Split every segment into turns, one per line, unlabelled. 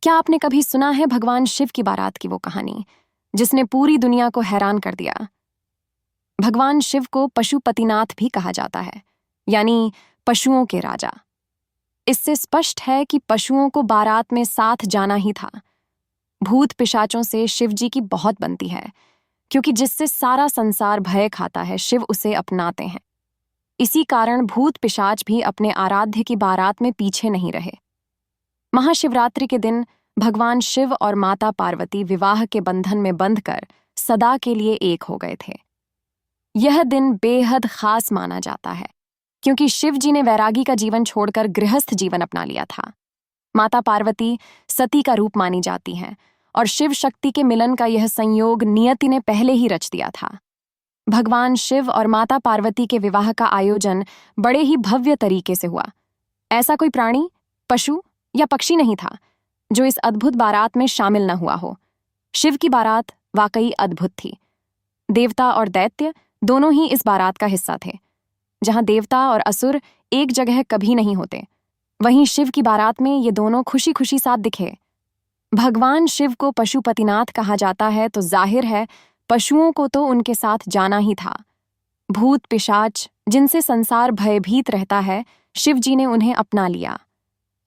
क्या आपने कभी सुना है भगवान शिव की बारात की वो कहानी जिसने पूरी दुनिया को हैरान कर दिया? भगवान शिव को पशुपतिनाथ भी कहा जाता है, यानी पशुओं के राजा। इससे स्पष्ट है कि पशुओं को बारात में साथ जाना ही था। भूत पिशाचों से शिव जी की बहुत बनती है, क्योंकि जिससे सारा संसार भय खाता है शिव उसे अपनाते हैं। इसी कारण भूत पिशाच भी अपने आराध्य की बारात में पीछे नहीं रहे। महाशिवरात्रि के दिन भगवान शिव और माता पार्वती विवाह के बंधन में बंधकर सदा के लिए एक हो गए थे। यह दिन बेहद खास माना जाता है, क्योंकि शिव जी ने वैरागी का जीवन छोड़कर गृहस्थ जीवन अपना लिया था। माता पार्वती सती का रूप मानी जाती हैं और शिव शक्ति के मिलन का यह संयोग नियति ने पहले ही रच दिया था। भगवान शिव और माता पार्वती के विवाह का आयोजन बड़े ही भव्य तरीके से हुआ। ऐसा कोई प्राणी, पशु या पक्षी नहीं था जो इस अद्भुत बारात में शामिल न हुआ हो। शिव की बारात वाकई अद्भुत थी। देवता और दैत्य दोनों ही इस बारात का हिस्सा थे। जहां देवता और असुर एक जगह कभी नहीं होते, वहीं शिव की बारात में ये दोनों खुशी खुशी साथ दिखे। भगवान शिव को पशुपतिनाथ कहा जाता है तो जाहिर है पशुओं को तो उनके साथ जाना ही था। भूत पिशाच जिनसे संसार भयभीत रहता है, शिव जी ने उन्हें अपना लिया,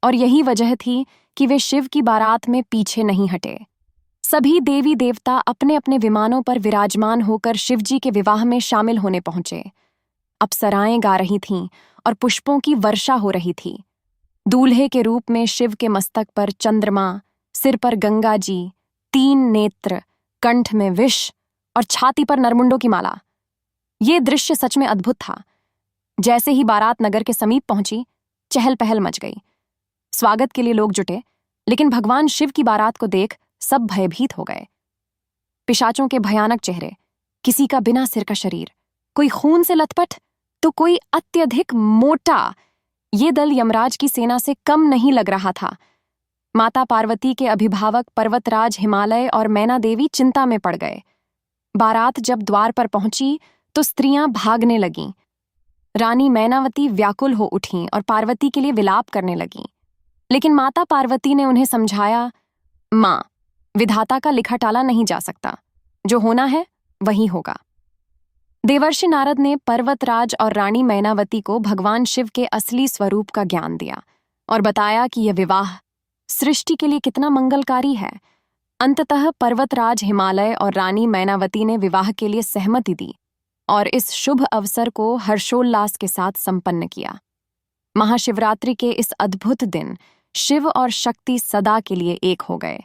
और यही वजह थी कि वे शिव की बारात में पीछे नहीं हटे। सभी देवी देवता अपने अपने विमानों पर विराजमान होकर शिव जी के विवाह में शामिल होने पहुंचे। अप्सराएं गा रही थीं और पुष्पों की वर्षा हो रही थी। दूल्हे के रूप में शिव के मस्तक पर चंद्रमा, सिर पर गंगा जी, 3 नेत्र, कंठ में विष और छाती पर नरमुंडों की माला। ये दृश्य सच में अद्भुत था। जैसे ही बारात नगर के समीप पहुंची, चहल पहल मच गई। स्वागत के लिए लोग जुटे, लेकिन भगवान शिव की बारात को देख सब भयभीत हो गए। पिशाचों के भयानक चेहरे, किसी का बिना सिर का शरीर, कोई खून से लथपथ तो कोई अत्यधिक मोटा। ये दल यमराज की सेना से कम नहीं लग रहा था। माता पार्वती के अभिभावक पर्वतराज हिमालय और मैना देवी चिंता में पड़ गए। बारात जब द्वार पर पहुंची तो स्त्रियां भागने लगीं। रानी मैनावती व्याकुल हो उठीं और पार्वती के लिए विलाप करने लगीं। लेकिन माता पार्वती ने उन्हें समझाया, माँ, विधाता का लिखा टाला नहीं जा सकता। जो होना है वही होगा। देवर्षि नारद ने पर्वतराज और रानी मैनावती को भगवान शिव के असली स्वरूप का ज्ञान दिया और बताया कि यह विवाह सृष्टि के लिए कितना मंगलकारी है। अंततः पर्वतराज हिमालय और रानी मैनावती ने विवाह के लिए सहमति दी और इस शुभ अवसर को हर्षोल्लास के साथ संपन्न किया। महाशिवरात्रि के इस अद्भुत दिन शिव और शक्ति सदा के लिए एक हो गए।